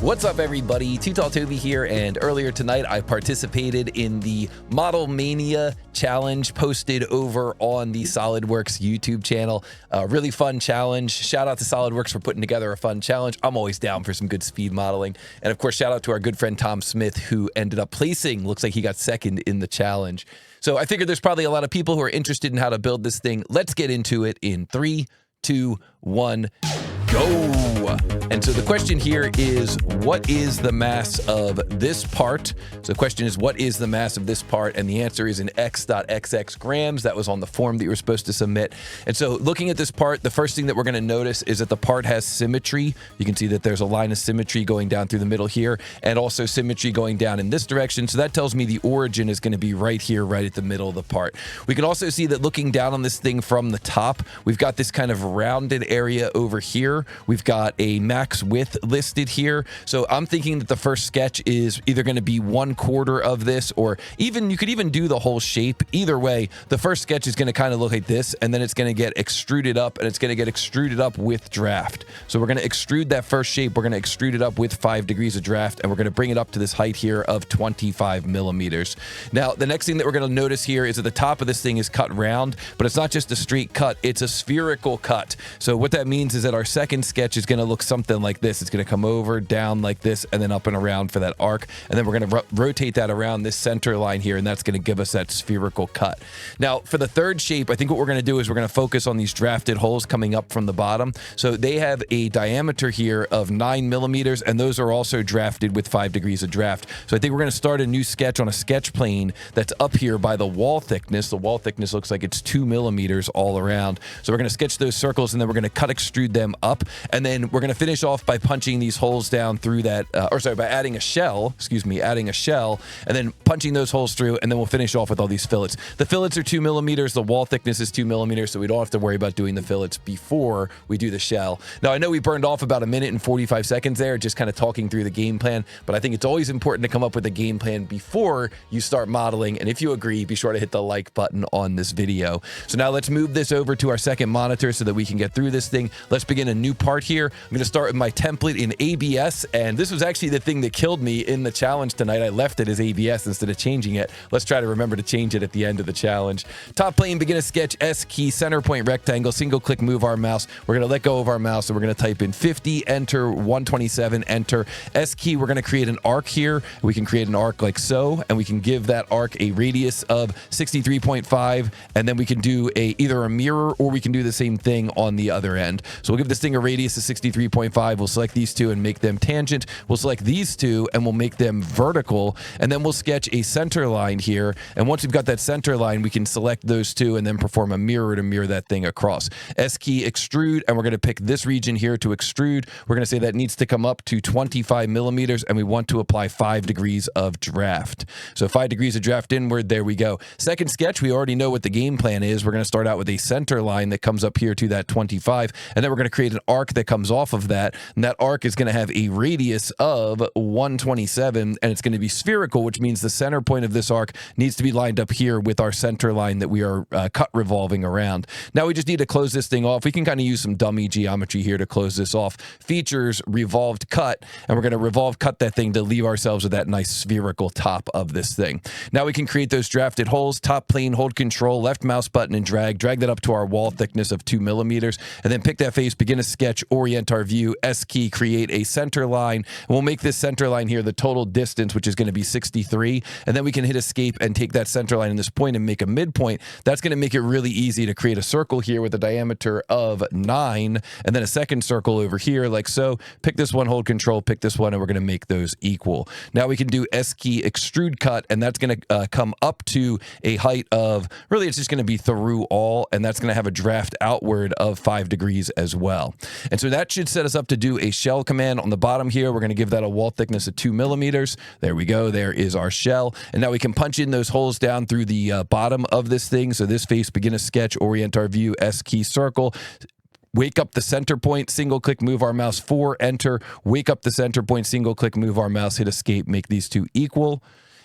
What's up, everybody? TooTallToby here, and earlier tonight I participated in the Model Mania challenge posted over on the SOLIDWORKS YouTube channel. Really fun challenge. Shout out to SOLIDWORKS for putting together a fun challenge. I'm always down for some good speed modeling. And of course, shout out to our good friend Tom Smith, who ended up placing, looks like he got second in the challenge. So I figured there's probably a lot of people who are interested in how to build this thing. Let's get into it in 3, 2, 1, go. And so the question here is, what is the mass of this part? So the question is, what is the mass of this part? And the answer is in x.xx grams. That was on the form that you were supposed to submit. And so looking at this part, the first thing that we're going to notice is that the part has symmetry. You can see that there's a line of symmetry going down through the middle here, and also symmetry going down in this direction. So that tells me the origin is going to be right here, right at the middle of the part. We can also see that looking down on this thing from the top, we've got this kind of rounded area over here. We've got a max width listed here. So I'm thinking that the first sketch is either going to be 1/4 of this, or even you could even do the whole shape. Either way, the first sketch is going to kind of look like this, and then it's going to get extruded up, and it's going to get extruded up with draft. So we're going to extrude that first shape. We're going to extrude it up with 5 degrees of draft, and we're going to bring it up to this height here of 25 millimeters. Now, the next thing that we're going to notice here is that the top of this thing is cut round, but it's not just a straight cut, it's a spherical cut. So what that means is that our second sketch is going to look something like this. It's going to come over, down like this, and then up and around for that arc. And then we're going to rotate that around this center line here, and that's going to give us that spherical cut. Now, for the third shape, I think what we're going to do is we're going to focus on these drafted holes coming up from the bottom. So they have a diameter here of 9 millimeters, and those are also drafted with 5 degrees of draft. So I think we're going to start a new sketch on a sketch plane that's up here by the wall thickness. The wall thickness looks like it's 2 millimeters all around. So we're going to sketch those circles, and then we're going to cut extrude them up, and then we're going to finish off by punching these holes down through that, by adding a shell, and then punching those holes through, and then we'll finish off with all these fillets. The fillets are 2 millimeters, the wall thickness is 2 millimeters, so we don't have to worry about doing the fillets before we do the shell. Now, I know we burned off about 1 minute and 45 seconds there, just kind of talking through the game plan, but I think it's always important to come up with a game plan before you start modeling, and if you agree, be sure to hit the like button on this video. So now let's move this over to our second monitor so that we can get through this thing. Let's begin a new part here. I'm going to start with my template in ABS, and this was actually the thing that killed me in the challenge tonight. I left it as ABS instead of changing it. Let's try to remember to change it at the end of the challenge. Top plane, begin a sketch, S key, center point rectangle, single click, move our mouse. We're going to let go of our mouse, and we're going to type in 50, enter, 127, enter. S key, we're going to create an arc here. We can create an arc like so, and we can give that arc a radius of 63.5, and then we can do either a mirror, or we can do the same thing on the other end. So we'll give this thing a radius of 63.5. We'll select these two and make them tangent. We'll select these two and we'll make them vertical, and then we'll sketch a center line here. And once we've got that center line, we can select those two and then perform a mirror to mirror that thing across. S key, extrude, and we're going to pick this region here to extrude. We're going to say that needs to come up to 25 millimeters, and we want to apply 5 degrees of draft. So 5 degrees of draft inward, there we go. Second sketch, we already know what the game plan is. We're going to start out with a center line that comes up here to that 25, and then we're going to create an arc that comes off of that, and that arc is going to have a radius of 127, and it's going to be spherical, which means the center point of this arc needs to be lined up here with our center line that we are cut revolving around. Now we just need to close this thing off. We can kind of use some dummy geometry here to close this off. Features, revolved cut, and we're going to revolve cut that thing to leave ourselves with that nice spherical top of this thing. Now we can create those drafted holes. Top plane, hold control, left mouse button, and drag that up to our wall thickness of 2 millimeters, and then pick that face, begin a sketch, orient our view, S key, create a center line, and we'll make this center line here the total distance, which is going to be 63, and then we can hit escape and take that center line in this point and make a midpoint. That's going to make it really easy to create a circle here with a diameter of 9, and then a second circle over here like so. Pick this one, hold control, pick this one, and we're going to make those equal. Now we can do S key, extrude cut, and that's going to come up to a height of, really it's just going to be through all, and that's going to have a draft outward of 5 degrees as well. And so that should set us up to do a shell command on the bottom here. We're going to give that a wall thickness of 2 millimeters. There we go. There is our shell. And now we can punch in those holes down through the bottom of this thing. So this face, begin a sketch, orient our view, S key, circle. Wake up the center point, single click, move our mouse, 4, enter. Wake up the center point, single click, move our mouse, hit escape, make these two equal.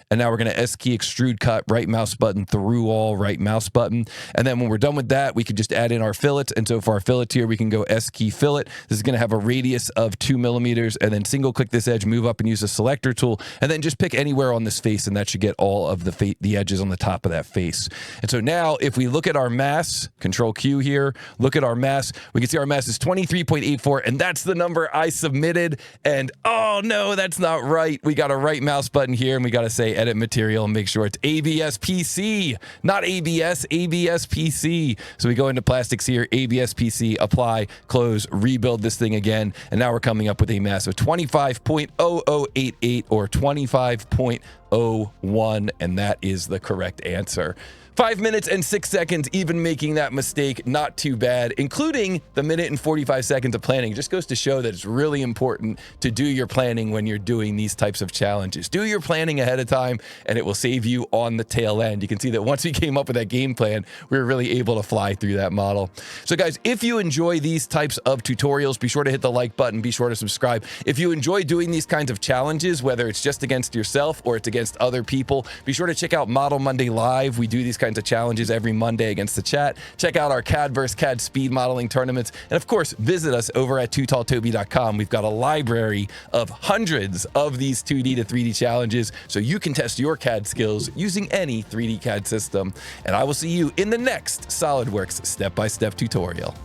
And now we're going to S key extrude cut, right mouse button through all, right mouse button. And then when we're done with that, we can just add in our fillet. And so for our fillet here, we can go S key fillet. This is going to have a radius of 2 millimeters, and then single click this edge, move up and use the selector tool, and then just pick anywhere on this face, and that should get all of the edges on the top of that face. And so now if we look at our mass, Control Q here, look at our mass, we can see our mass is 23.84, and that's the number I submitted. And oh no, that's not right. We got a right mouse button here, and we got to say edit material and make sure it's ABS PC, not ABS, ABS PC. So we go into plastics here, ABS PC, apply, close, rebuild this thing again, and now we're coming up with a mass of 25.0088 or 25.01, and that is the correct answer. 5 minutes and 6 seconds, even making that mistake, not too bad, including the minute and 45 seconds of planning. It just goes to show that it's really important to do your planning when you're doing these types of challenges. Do your planning ahead of time, and it will save you on the tail end. You can see that once we came up with that game plan, we were really able to fly through that model. So guys, if you enjoy these types of tutorials, be sure to hit the like button, be sure to subscribe. If you enjoy doing these kinds of challenges, whether it's just against yourself or it's against other people, be sure to check out Model Monday Live. We do these kinds of challenges every Monday against the chat. Check out our CAD vs. CAD speed modeling tournaments. And of course, visit us over at TooTallToby.com. We've got a library of hundreds of these 2D to 3D challenges, so you can test your CAD skills using any 3D CAD system. And I will see you in the next SOLIDWORKS step-by-step tutorial.